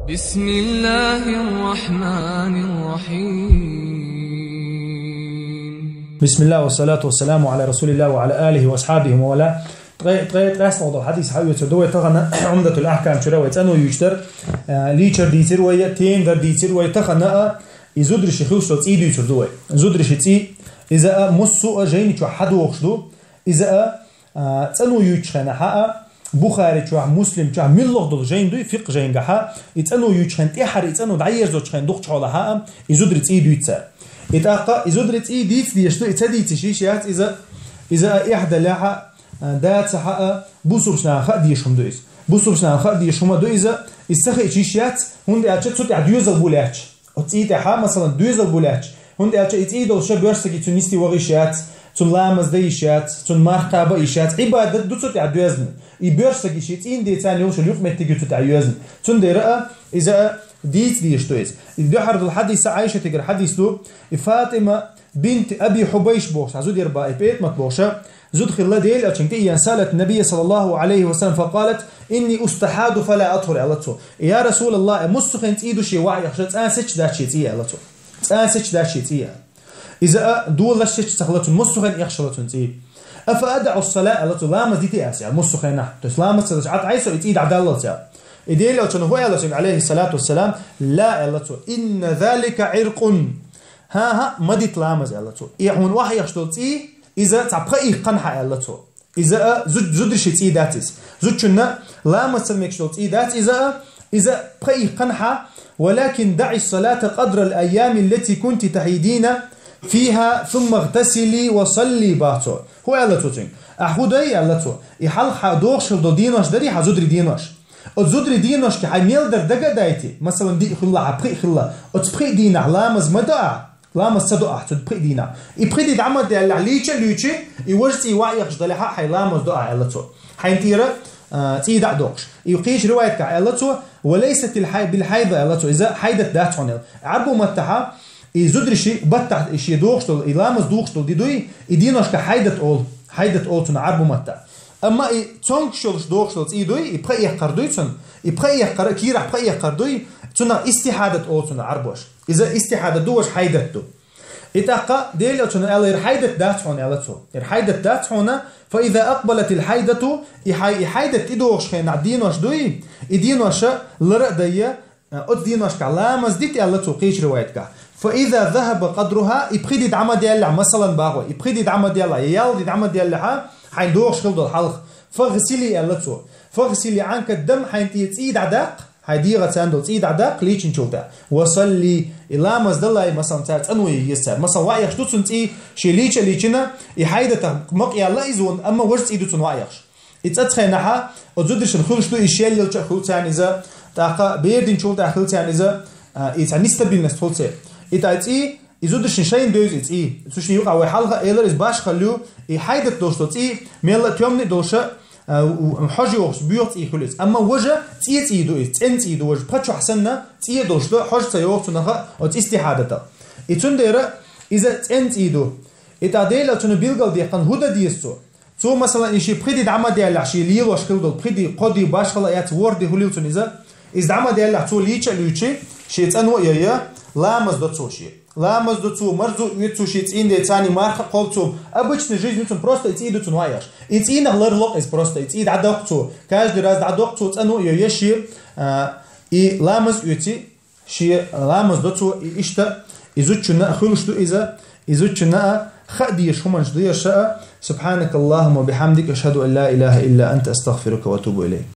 بسم الله الرحمن الرحيم. بسم الله والصلاة والسلام على رسول الله وعلى آله وأصحابه وموالاه. تغيث موضوع حديث حيوة دوية تغنى عمدة الأحكام شراوة أنو يشتر ليشر ديتر ويا تين ديتر ويا تغنى يزودر شخوص تي ديتر دوية زودر شتي إذا مسوا جين شو حد وخشدو إذا أنو يشخن حق بخاري شو مسلم شو ملغ دل جين دوي فقه جين جحا أنو يشخن تحر أنو دعير زوج خن دخش على حق يزودر تي ديتر إتاقة يزودر تي ديت ديشتو إتدي تشيشيات إذا إحدى لها دات حق بوسوبشنا خا ديشهم دويز بوسوبشنا خا ديشهم دويز استخي تشيشيات هندي أشت صوت عديوزل بولاتش أتيت حق مثلا دويزل بولاتش هندي أشت إتيد وش بيرسكي تونستي وغيشات تون لامز ديشات تون مرقبة إيشات عبادة دو صوت عديوزن يبيرسكي شيت إن دي تاني وش اليوم متجي صوت عديوزن تون ديرا إذا ديت ديشتويز إذا حرد الحديث عائشة تقر حديث له فاطمة بنت أبي حبيش بوش عزود يربا إبيت متبوشة زود خلا ديل أشنتي سالت النبي صلى الله عليه وسلم فقالت إني أستحاد فلا أطهر علته يا رسول الله مسخنت إيدو شيء وعي خشت أنسج دا شيء تي علته أنسج دا شيء تي إذا دول لشيء تخلته مسخن يخشلتون تي أفأدع الصلاة علته لا مزيتي أسيا مسخنه تسلام الصلاة عط عيسو يتيد عدالته إديل أشنو عليه الصلاة والسلام لا علته إن ذلك عرق ها مدت لامز علته يعون واحد يخشلتي إذا تبقى قنحة علته إذا زود شيء داتس زود شنا لا مسلمك شلت دات إذا بقى قنحة ولكن دعي الصلاة قدر الأيام التي كنت تحيدين فيها ثم اغتسلي وصلي باتو هو علته تين أحودي علته يحل حدوش شلدو دينوش دري حزودري دينوش أتزودري دينوش كحيميل در دايتي مثلا دي خلا عبقي خلا أتبقي دين علامز مدعى لا مسدو أحد بقيدينا يبقيد عمد اللي ليتش يوجد يوعي يخشد لها حي لا مسدو علته حين تيرا تيدع دوقش يقيش رواية كعلته وليست بالحيض علته إذا حيدت ذات عنيل عربو متها يزدر شيء بتع شيء دوقش إلامز دوقش ديدوي يدينوش كحيدت أول عربو متها أما تونكشلش دوقش إيدوي يبقى يقردوي يبقى يقر كيرح بقى يقردوي تنا استحادة أوتنا عربوش إذا استحادة دوش حيدته إتاقة ديل أوتنا إلا يرحيدة داتحون إلته يرحيدة داتحون فإذا أقبلت الحيدة يحيدة إدوش خينا دينوش دوي إدينوش لرأدية أدينوش كلامز ديت إلته قيش روايتك فإذا ذهب قدرها يبخيد عمد يلع مثلا باغو يبخيد عمد يلع يالد عمد يلعها حين دوش خلد الحلق فغسلي إلته فغسلي عنك الدم حين تيتيد عداق هيديغة تاندو تيد عداق ليش نشوفه وصلي إلا مزدلا مثلا تاعت أنو يسر مثلا واعي خشوت سنتي شي ليشنا يحيدته مقيا لا يزون أما وجد إيدو تنواعيش يتأتخينها وزودش نخلش تو إشيال يلش خلت يعني إذا تاقا بيردين شوفه خلت يعني إذا يتعنيستابيلنس فلسه يتأتي يزودش نشين دوز يتأتي سوشي يوقع ويحالها إيلر إزباش خلو يحيدت دوشتو تي ميلا تيومني دوشة حاجة وخش بيوت إيخلص أما وجه تيت إيدو تنت إيدو وجه بقى شو حسنا تيت دوش ده حاجة تيوخش نها وتستحادته إتون ديره إذا تنت إيدو إتعديل أتون بيلقى ديقان هودا ديستو تو مثلا إشي بخدي دعما ديال عشي ليل وشكل دول بخدي قدي باش خلايات وردي هوليوتون إذا دعما ديال تو ليتش شيء تنو يا لا مزدو توشي لا مزدو تو مرزو يتو شيء إن ده تاني مارخ قلتو обычной жизнью тун просто идти тун ваяш идти на лерлок из просто идти дадокту каждый раз дадокту цану яши и ламаз юти ши ламаз доту ишта изучنا خلشتو إذا изучنا خديش هم جدير شاء سبحانك اللهم وبحمدك أشهد أن لا إله إلا أنت أستغفرك وأتوب إليك.